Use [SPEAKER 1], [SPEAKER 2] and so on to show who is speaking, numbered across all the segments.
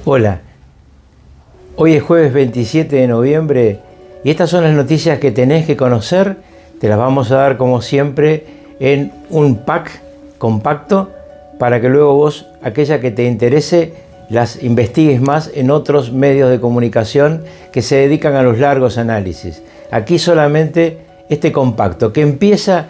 [SPEAKER 1] Hola, hoy es jueves 27 de noviembre y estas son las noticias que tenés que conocer. Te las vamos a dar como siempre en un pack compacto para que luego vos, aquella que te interese, las investigues más en otros medios de comunicación que se dedican a los largos análisis. Aquí solamente este compacto que empieza,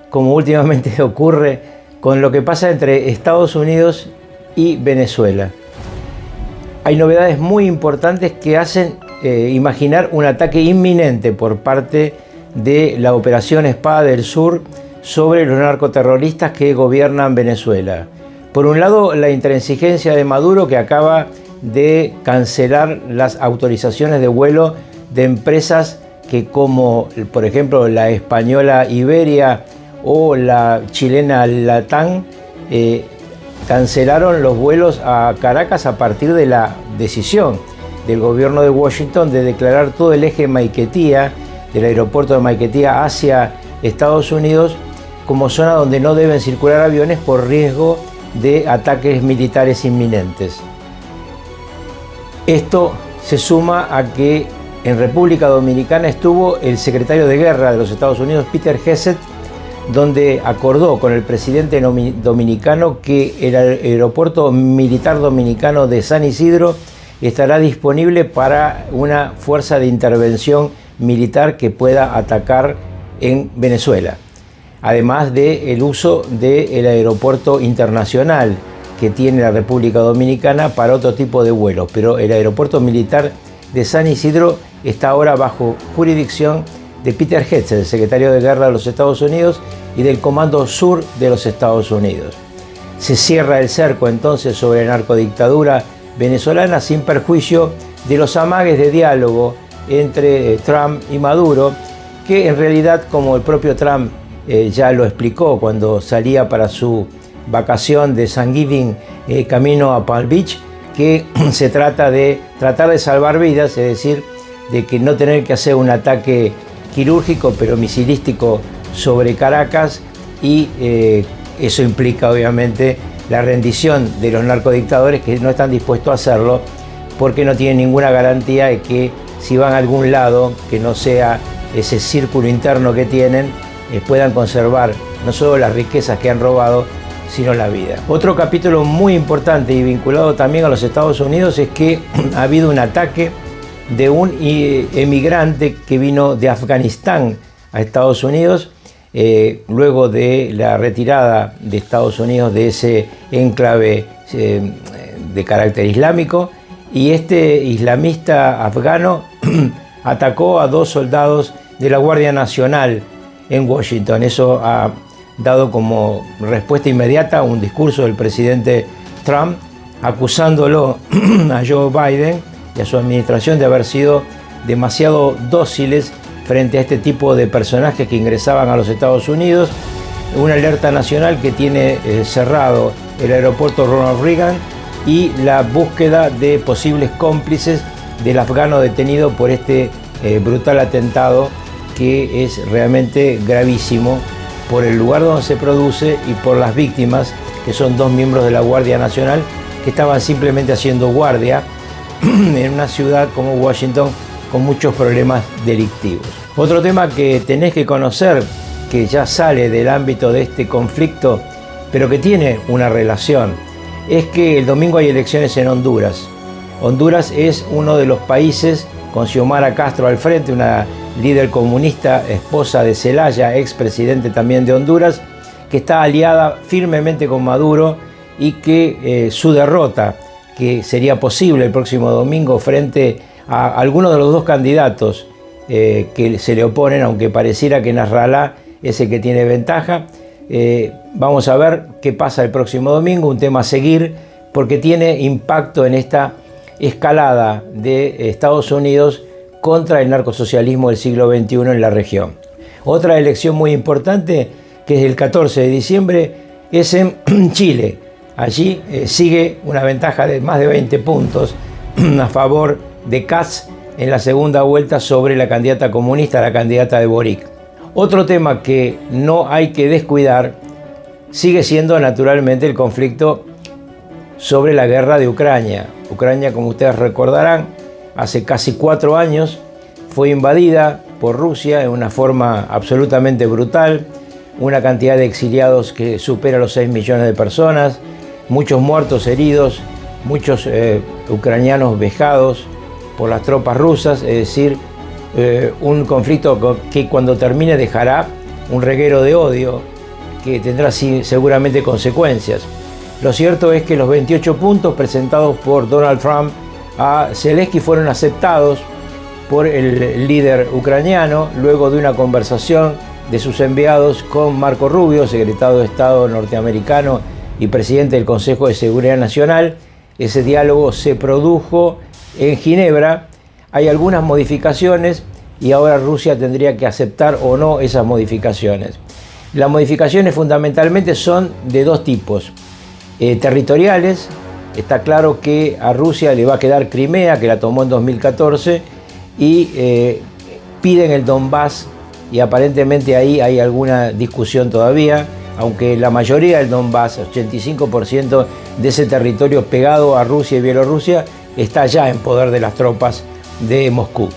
[SPEAKER 1] como últimamente ocurre, con lo que pasa entre Estados Unidos y Venezuela. Hay novedades muy importantes que hacen imaginar un ataque inminente por parte de la Operación Espada del Sur sobre los narcoterroristas que gobiernan Venezuela. Por un lado, la intransigencia de Maduro, que acaba de cancelar las autorizaciones de vuelo de empresas que, como por ejemplo la española Iberia o la chilena Latam, cancelaron los vuelos a Caracas a partir de la decisión del gobierno de Washington de declarar todo el eje Maiquetía, del aeropuerto de Maiquetía hacia Estados Unidos, como zona donde no deben circular aviones por riesgo de ataques militares inminentes. Esto se suma a que en República Dominicana estuvo el secretario de Guerra de los Estados Unidos, Peter Hegseth, donde acordó con el presidente dominicano que el aeropuerto militar dominicano de San Isidro estará disponible para una fuerza de intervención militar que pueda atacar en Venezuela, además del uso del aeropuerto internacional que tiene la República Dominicana para otro tipo de vuelos, pero el aeropuerto militar de San Isidro está ahora bajo jurisdicción de Peter Hegseth, el secretario de Guerra de los Estados Unidos y del Comando Sur de los Estados Unidos. Se cierra el cerco entonces sobre la narcodictadura venezolana sin perjuicio de los amagues de diálogo entre Trump y Maduro, que en realidad, como el propio Trump ya lo explicó cuando salía para su vacación de Thanksgiving camino a Palm Beach, que se trata de tratar de salvar vidas, es decir, de que no tener que hacer un ataque quirúrgico pero misilístico sobre Caracas, y eso implica obviamente la rendición de los narcodictadores que no están dispuestos a hacerlo porque no tienen ninguna garantía de que si van a algún lado que no sea ese círculo interno que tienen, puedan conservar no solo las riquezas que han robado, sino la vida. Otro capítulo muy importante y vinculado también a los Estados Unidos es que ha habido un ataque de un emigrante que vino de Afganistán a Estados Unidos, luego de la retirada de Estados Unidos de ese enclave de carácter islámico, y este islamista afgano atacó a 2 soldados de la Guardia Nacional en Washington. Eso ha dado como respuesta inmediata un discurso del presidente Trump acusándolo a Joe Biden y a su administración de haber sido demasiado dóciles frente a este tipo de personajes que ingresaban a los Estados Unidos. Una alerta nacional que tiene cerrado el aeropuerto Ronald Reagan y la búsqueda de posibles cómplices del afgano detenido por este brutal atentado, que es realmente gravísimo por el lugar donde se produce y por las víctimas, que son 2 miembros de la Guardia Nacional que estaban simplemente haciendo guardia en una ciudad como Washington con muchos problemas delictivos. Otro tema que tenés que conocer, que ya sale del ámbito de este conflicto, pero que tiene una relación, es que el domingo hay elecciones en Honduras. Honduras es uno de los países, con Xiomara Castro al frente, una líder comunista, esposa de Zelaya, expresidente también de Honduras, que está aliada firmemente con Maduro, y que su derrota, que sería posible el próximo domingo frente a alguno de los 2 candidatos que se le oponen, aunque pareciera que Nasrallah es el que tiene ventaja. Vamos a ver qué pasa el próximo domingo, un tema a seguir, porque tiene impacto en esta escalada de Estados Unidos contra el narcosocialismo del siglo XXI en la región. Otra elección muy importante, que es el 14 de diciembre, es en Chile. Allí sigue una ventaja de más de 20 puntos a favor de Kast en la segunda vuelta sobre la candidata comunista, la candidata de Boric. Otro tema que no hay que descuidar sigue siendo naturalmente el conflicto sobre la guerra de Ucrania. Ucrania, como ustedes recordarán, hace casi 4 años fue invadida por Rusia en una forma absolutamente brutal, una cantidad de exiliados que supera los 6 millones de personas, muchos muertos, heridos, muchos ucranianos vejados por las tropas rusas, es decir, un conflicto que cuando termine dejará un reguero de odio que tendrá seguramente consecuencias. Lo cierto es que los 28 puntos presentados por Donald Trump a Zelensky fueron aceptados por el líder ucraniano luego de una conversación de sus enviados con Marco Rubio, secretario de Estado norteamericano y presidente del Consejo de Seguridad Nacional. Ese diálogo se produjo en Ginebra. Hay algunas modificaciones y ahora Rusia tendría que aceptar o no esas modificaciones. Las modificaciones fundamentalmente son de dos tipos. Territoriales. Está claro que a Rusia le va a quedar Crimea, que la tomó en 2014, y piden el Donbass, y aparentemente ahí hay alguna discusión todavía, aunque la mayoría del Donbass, 85% de ese territorio pegado a Rusia y Bielorrusia, está ya en poder de las tropas de Moscú.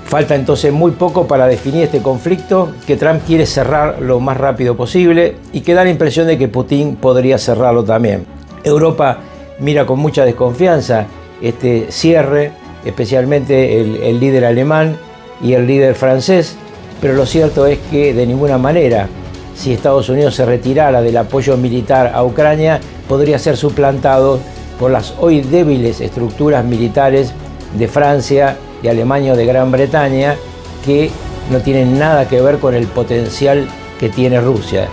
[SPEAKER 1] Falta entonces muy poco para definir este conflicto, que Trump quiere cerrar lo más rápido posible y que da la impresión de que Putin podría cerrarlo también. Europa mira con mucha desconfianza este cierre, especialmente el líder alemán y el líder francés, pero lo cierto es que de ninguna manera, si Estados Unidos se retirara del apoyo militar a Ucrania, podría ser suplantado por las hoy débiles estructuras militares de Francia, de Alemania o de Gran Bretaña, que no tienen nada que ver con el potencial que tiene Rusia.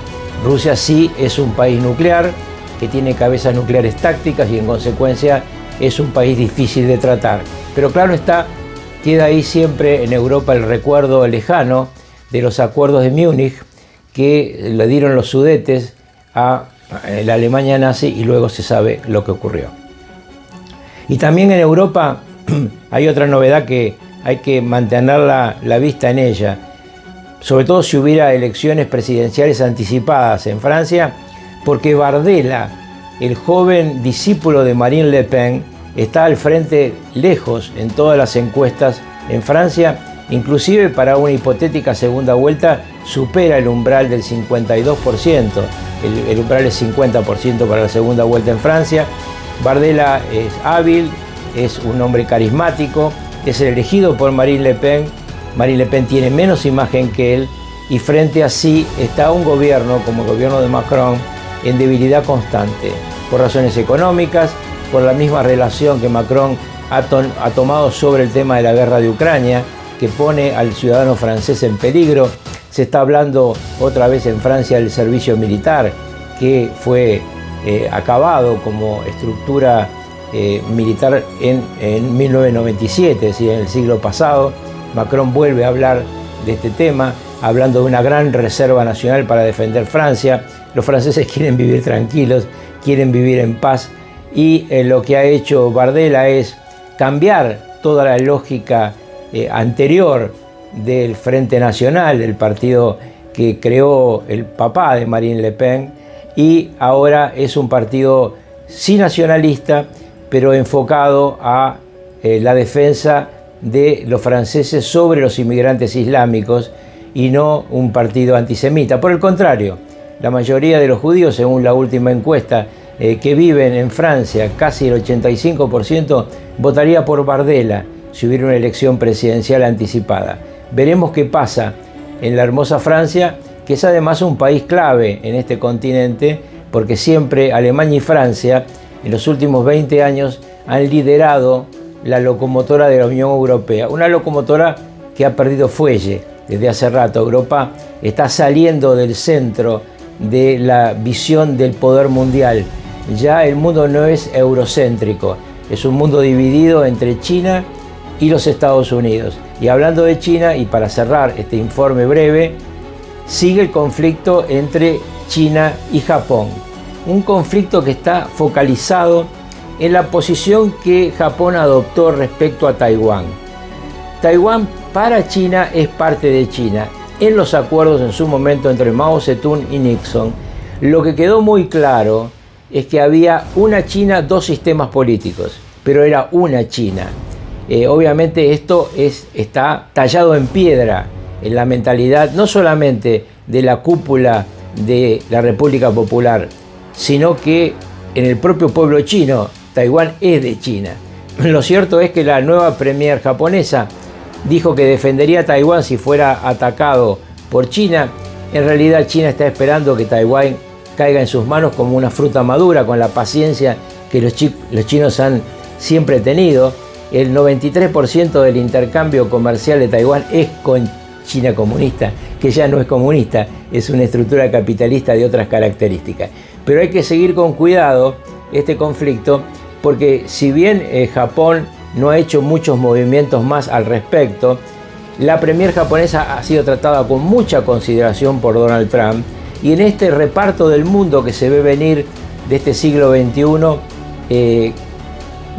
[SPEAKER 1] Rusia sí es un país nuclear, que tiene cabezas nucleares tácticas y en consecuencia es un país difícil de tratar. Pero claro está, queda ahí siempre en Europa el recuerdo lejano de los acuerdos de Múnich que le dieron los Sudetes a la Alemania nazi y luego se sabe lo que ocurrió. Y también en Europa hay otra novedad que hay que mantener la vista en ella, sobre todo si hubiera elecciones presidenciales anticipadas en Francia, porque Bardella, el joven discípulo de Marine Le Pen, está al frente lejos en todas las encuestas en Francia, inclusive para una hipotética segunda vuelta supera el umbral del 52%, el umbral es 50% para la segunda vuelta en Francia. Bardella es hábil, es un hombre carismático, es el elegido por Marine Le Pen. Marine Le Pen tiene menos imagen que él y frente a sí está un gobierno como el gobierno de Macron en debilidad constante, por razones económicas, por la misma relación que Macron ha tomado sobre el tema de la guerra de Ucrania, que pone al ciudadano francés en peligro. Se está hablando otra vez en Francia del servicio militar, que fue acabado como estructura militar en 1997, es decir, en el siglo pasado. Macron vuelve a hablar de este tema, hablando de una gran reserva nacional para defender Francia. Los franceses quieren vivir tranquilos, quieren vivir en paz, y lo que ha hecho Bardella es cambiar toda la lógica anterior del Frente Nacional, el partido que creó el papá de Marine Le Pen, y ahora es un partido sí nacionalista, pero enfocado a la defensa de los franceses sobre los inmigrantes islámicos y no un partido antisemita. Por el contrario, la mayoría de los judíos, según la última encuesta, que viven en Francia, casi el 85%, votaría por Bardella si hubiera una elección presidencial anticipada. Veremos qué pasa en la hermosa Francia, que es además un país clave en este continente, porque siempre Alemania y Francia, en los últimos 20 años, han liderado la locomotora de la Unión Europea. Una locomotora que ha perdido fuelle desde hace rato. Europa está saliendo del centro de la visión del poder mundial. Ya el mundo no es eurocéntrico, es un mundo dividido entre China y los Estados Unidos. Y hablando de China, y para cerrar este informe breve, sigue el conflicto entre China y Japón. Un conflicto que está focalizado en la posición que Japón adoptó respecto a Taiwán. Taiwán para China es parte de China. En los acuerdos en su momento entre Mao Zedong y Nixon, lo que quedó muy claro es que había una China, dos sistemas políticos. pero era una China. Obviamente esto está tallado en piedra en la mentalidad no solamente de la cúpula de la República Popular, sino que en el propio pueblo chino. Taiwán es de China. Lo cierto es que la nueva premier japonesa dijo que defendería a Taiwán si fuera atacado por China. En realidad China está esperando que Taiwán caiga en sus manos como una fruta madura, con la paciencia que los chinos han siempre tenido. El 93% del intercambio comercial de Taiwán es con China comunista, que ya no es comunista, es una estructura capitalista de otras características. Pero hay que seguir con cuidado este conflicto, porque si bien Japón no ha hecho muchos movimientos más al respecto, la premier japonesa ha sido tratada con mucha consideración por Donald Trump, y en este reparto del mundo que se ve venir de este siglo XXI,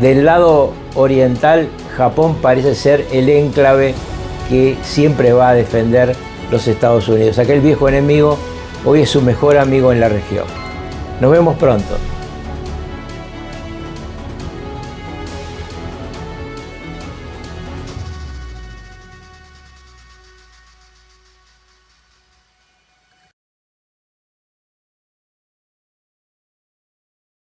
[SPEAKER 1] del lado oriental, Japón parece ser el enclave que siempre va a defender los Estados Unidos. Aquel viejo enemigo hoy es su mejor amigo en la región. Nos vemos pronto.